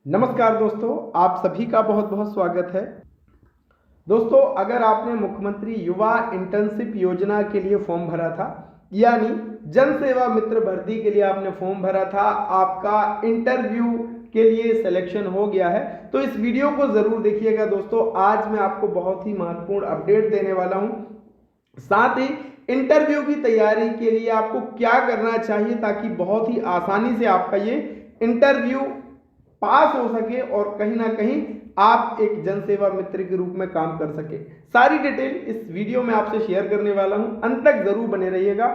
नमस्कार दोस्तों, आप सभी का बहुत बहुत स्वागत है। दोस्तों, अगर आपने मुख्यमंत्री युवा इंटर्नशिप योजना के लिए फॉर्म भरा था, यानी जन सेवा मित्र भर्ती के लिए आपने फॉर्म भरा था, आपका इंटरव्यू के लिए सिलेक्शन हो गया है, तो इस वीडियो को जरूर देखिएगा। दोस्तों, आज मैं आपको बहुत ही महत्वपूर्ण अपडेट देने वाला हूं। साथ ही इंटरव्यू की तैयारी के लिए आपको क्या करना चाहिए ताकि बहुत ही आसानी से आपका ये इंटरव्यू पास हो सके और कहीं ना कहीं आप एक जनसेवा मित्र के रूप में काम कर सके। सारी डिटेल इस वीडियो में आपसे शेयर करने वाला हूं, अंत तक जरूर बने रहिएगा।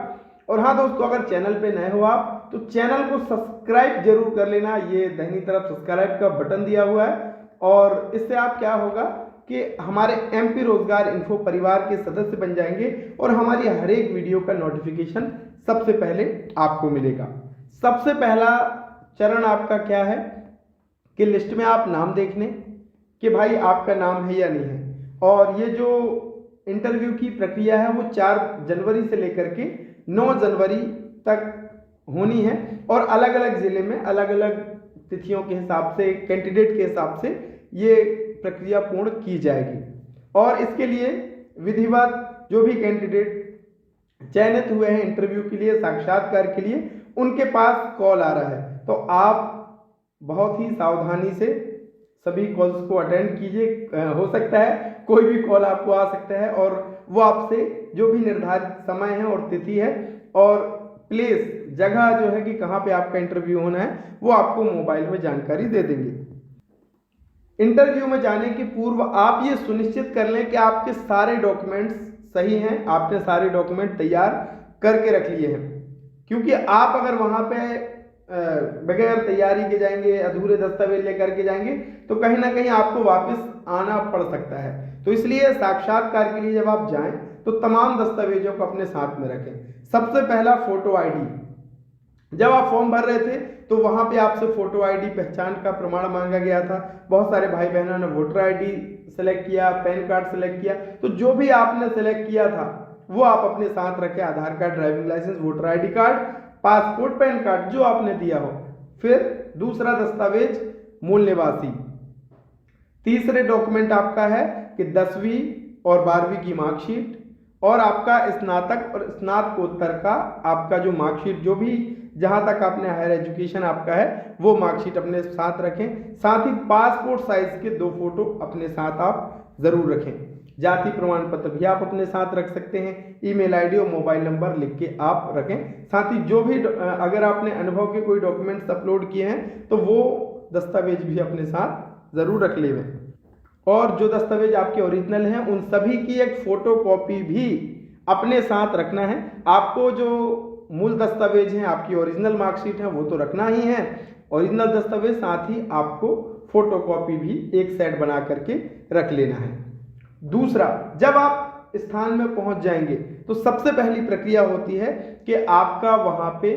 और हाँ दोस्तों, अगर चैनल पे नए हो आप तो चैनल को सब्सक्राइब जरूर कर लेना। ये दाहिनी तरफ सब्सक्राइब का बटन दिया हुआ है और इससे आप क्या होगा कि हमारे एमपी रोजगार इन्फो परिवार के सदस्य बन जाएंगे और हमारी हर एक वीडियो का नोटिफिकेशन सबसे पहले आपको मिलेगा। सबसे पहला चरण आपका क्या है कि लिस्ट में आप नाम देख लें कि भाई आपका नाम है या नहीं है। और ये जो इंटरव्यू की प्रक्रिया है वो 4 जनवरी से लेकर के 9 जनवरी तक होनी है और अलग अलग जिले में अलग अलग तिथियों के हिसाब से, कैंडिडेट के हिसाब से ये प्रक्रिया पूर्ण की जाएगी। और इसके लिए विधिवत जो भी कैंडिडेट चयनित हुए हैं इंटरव्यू के लिए, साक्षात्कार के लिए, उनके पास कॉल आ रहा है, तो आप बहुत ही सावधानी से सभी कॉल्स को अटेंड कीजिए। हो सकता है कोई भी कॉल आपको आ सकता है और वो आपसे जो भी निर्धारित समय है और तिथि है और प्लेस, जगह जो है कि कहाँ पे आपका इंटरव्यू होना है, वो आपको मोबाइल में जानकारी दे देंगे। इंटरव्यू में जाने के पूर्व आप ये सुनिश्चित कर लें कि आपके सारे डॉक्यूमेंट्स सही हैं, आपने सारे डॉक्यूमेंट तैयार करके रख लिए हैं। क्योंकि आप अगर वहाँ पे बगैर तैयारी के जाएंगे, अधूरे दस्तावेज लेकर के जाएंगे, तो कहीं ना कहीं आपको वापस आना पड़ सकता है। तो इसलिए साक्षात्कार के लिए जब आप जाएं तो तमाम दस्तावेजों को अपने साथ में रखें। सबसे पहला फोटो आईडी। जब आप फॉर्म भर रहे थे तो वहां पे आपसे फोटो आईडी, पहचान का प्रमाण मांगा गया था। बहुत सारे भाई बहनों ने वोटर आईडी सेलेक्ट किया, पैन कार्ड सेलेक्ट किया, तो जो भी आपने सेलेक्ट किया था वो आप अपने साथ रखें। Aadhaar card, driving licence, voter ID card, passport, PAN card जो आपने दिया हो। फिर दूसरा दस्तावेज मूल निवासी। तीसरे डॉक्यूमेंट आपका है कि 10वीं और 12वीं की मार्कशीट और आपका स्नातक और स्नातकोत्तर का आपका जो मार्कशीट, जो भी जहां तक आपने हायर एजुकेशन आपका है वो मार्कशीट अपने साथ रखें। साथ ही पासपोर्ट साइज के 2 फोटो अपने साथ आप जरूर रखें। जाति प्रमाण पत्र भी आप अपने साथ रख सकते हैं। ईमेल आईडी और मोबाइल नंबर लिख के आप रखें। साथ ही जो भी अगर आपने अनुभव के कोई डॉक्यूमेंट्स अपलोड किए हैं तो वो दस्तावेज भी अपने साथ जरूर रख लें। और जो दस्तावेज आपके ओरिजिनल हैं उन सभी की एक फोटो कॉपी भी अपने साथ रखना है। आपको जो मूल दस्तावेज हैं, आपकी ओरिजिनल मार्कशीट है, वो तो रखना ही है, ओरिजिनल दस्तावेज, साथ ही आपको फोटो कॉपी भी एक सेट बना करके रख लेना है। दूसरा, जब आप स्थान में पहुंच जाएंगे तो सबसे पहली प्रक्रिया होती है कि आपका वहां पे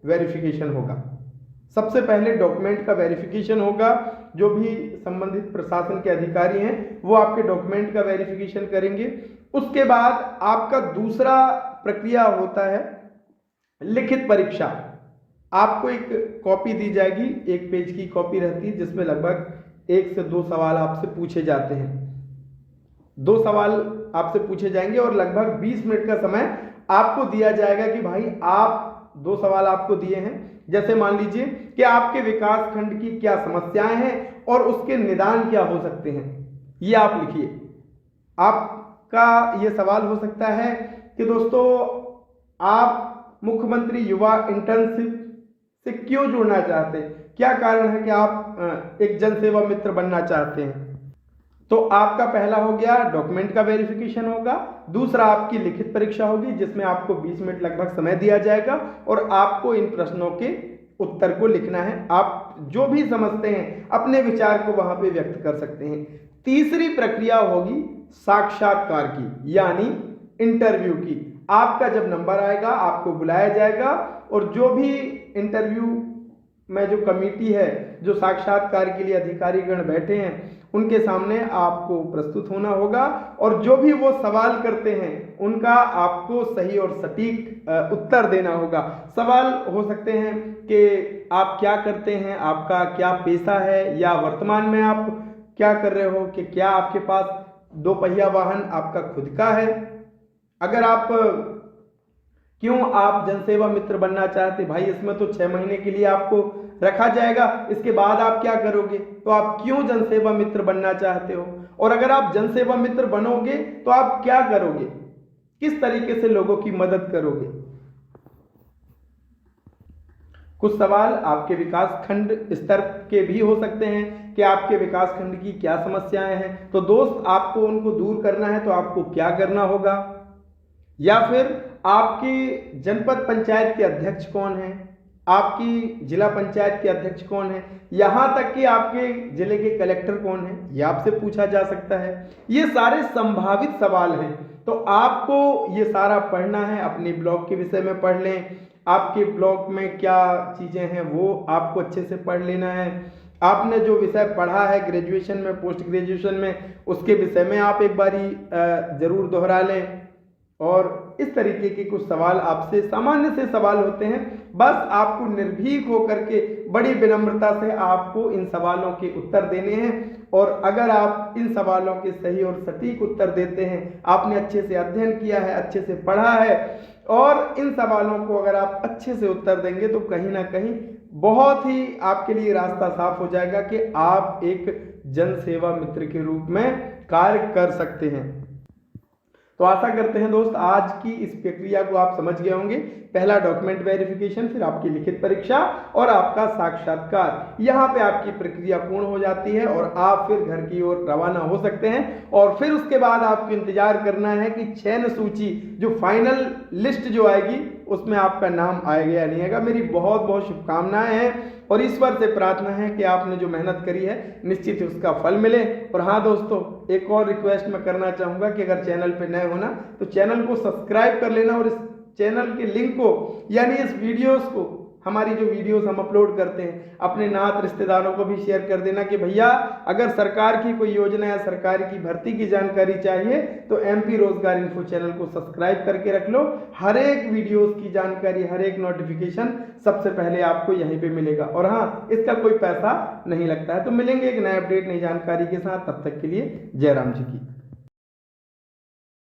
वेरिफिकेशन होगा। सबसे पहले डॉक्यूमेंट का वेरिफिकेशन होगा। जो भी संबंधित प्रशासन के अधिकारी हैं वो आपके डॉक्यूमेंट का वेरिफिकेशन करेंगे। उसके बाद आपका दूसरा प्रक्रिया होता है लिखित परीक्षा। आपको एक कॉपी दी जाएगी, 1 पेज की कॉपी रहती है जिसमें लगभग 1 से 2 सवाल आपसे पूछे जाते हैं। 2 सवाल आपसे पूछे जाएंगे और लगभग 20 मिनट का समय आपको दिया जाएगा कि भाई आप 2 सवाल आपको दिए हैं। जैसे मान लीजिए कि आपके विकास खंड की क्या समस्याएं हैं और उसके निदान क्या हो सकते हैं, ये आप लिखिए। आपका ये सवाल हो सकता है कि दोस्तों आप मुख्यमंत्री युवा इंटर्नशिप से क्यों जुड़ना चाहते हैं, क्या कारण है कि आप एक जनसेवा मित्र बनना चाहते हैं। तो आपका पहला हो गया डॉक्यूमेंट का वेरिफिकेशन होगा। दूसरा आपकी लिखित परीक्षा होगी जिसमें आपको 20 मिनट लगभग समय दिया जाएगा और आपको इन प्रश्नों के उत्तर को लिखना है। आप जो भी समझते हैं अपने विचार को वहां पे व्यक्त कर सकते हैं। तीसरी प्रक्रिया होगी साक्षात्कार की, यानी इंटरव्यू की। आपका जब नंबर आएगा आपको बुलाया जाएगा और जो भी इंटरव्यू में जो कमेटी है, जो साक्षात्कार के लिए अधिकारीगण बैठे हैं, उनके सामने आपको प्रस्तुत होना होगा और जो भी वो सवाल करते हैं उनका आपको सही और सटीक उत्तर देना होगा। सवाल हो सकते हैं कि आप क्या करते हैं, आपका क्या पेशा है, या वर्तमान में आप क्या कर रहे हो, कि क्या आपके पास 2 पहिया वाहन आपका खुद का है। अगर आप क्यों आप जनसेवा मित्र बनना चाहते, भाई इसमें तो 6 महीने के लिए आपको रखा जाएगा, इसके बाद आप क्या करोगे, तो आप क्यों जनसेवा मित्र बनना चाहते हो, और अगर आप जनसेवा मित्र बनोगे तो आप क्या करोगे, किस तरीके से लोगों की मदद करोगे। कुछ सवाल आपके विकास खंड स्तर के भी हो सकते हैं कि आपके विकास खंड की क्या समस्याएं हैं, तो दोस्त आपको उनको दूर करना है तो आपको क्या करना होगा। या फिर आपकी जनपद पंचायत के अध्यक्ष कौन है, आपकी जिला पंचायत के अध्यक्ष कौन है, यहां तक कि आपके जिले के कलेक्टर कौन है, ये आपसे पूछा जा सकता है। ये सारे संभावित सवाल हैं, तो आपको ये सारा पढ़ना है, अपने ब्लॉक के विषय में पढ़ लें, आपके ब्लॉक में क्या चीजें हैं वो आपको अच्छे से पढ़ लेना है। आपने जो विषय पढ़ा है ग्रेजुएशन में, पोस्ट ग्रेजुएशन में, उसके विषय में आप एक बारी जरूर दोहरा लें। और इस तरीके के कुछ सवाल आपसे सामान्य से सवाल होते हैं, बस आपको निर्भीक होकर के बड़ी विनम्रता से आपको इन सवालों के उत्तर देने हैं। और अगर आप इन सवालों के सही और सटीक उत्तर देते हैं, आपने अच्छे से अध्ययन किया है, अच्छे से पढ़ा है, और इन सवालों को अगर आप अच्छे से उत्तर देंगे तो कहीं ना कहीं बहुत ही आपके लिए रास्ता साफ हो जाएगा कि आप एक जन सेवा मित्र के रूप में कार्य कर सकते हैं। तो आशा करते हैं दोस्त आज की इस प्रक्रिया को आप समझ गए होंगे। पहला डॉक्यूमेंट वेरिफिकेशन, फिर आपकी लिखित परीक्षा और आपका साक्षात्कार। यहाँ पे आपकी प्रक्रिया पूर्ण हो जाती है और आप फिर घर की ओर रवाना हो सकते हैं। और फिर उसके बाद आपको इंतजार करना है कि चयन सूची जो फाइनल लिस्ट जो आएगी उसमें आपका नाम आएगा या नहीं आएगा। मेरी बहुत बहुत शुभकामनाएं हैं और ईश्वर से प्रार्थना है कि आपने जो मेहनत करी है निश्चित ही उसका फल मिले। और हाँ दोस्तों, एक और रिक्वेस्ट मैं करना चाहूँगा कि अगर चैनल पे नए हो ना तो चैनल को सब्सक्राइब कर लेना, और इस चैनल के लिंक को यानी इस वीडियोस को, हमारी जो वीडियोस हम अपलोड करते हैं, अपने नात रिश्तेदारों को भी शेयर कर देना कि भैया अगर सरकार की कोई योजना या सरकार की भर्ती की जानकारी चाहिए तो MP रोजगार इन्फो चैनल को सब्सक्राइब करके रख लो। हर एक वीडियोस की जानकारी, हर एक नोटिफिकेशन सबसे पहले आपको यहीं पे मिलेगा। और हाँ, इसका कोई पैसा नहीं लगता है। तो मिलेंगे एक नए अपडेट, नई जानकारी के साथ, तब तक के लिए जय राम जी की।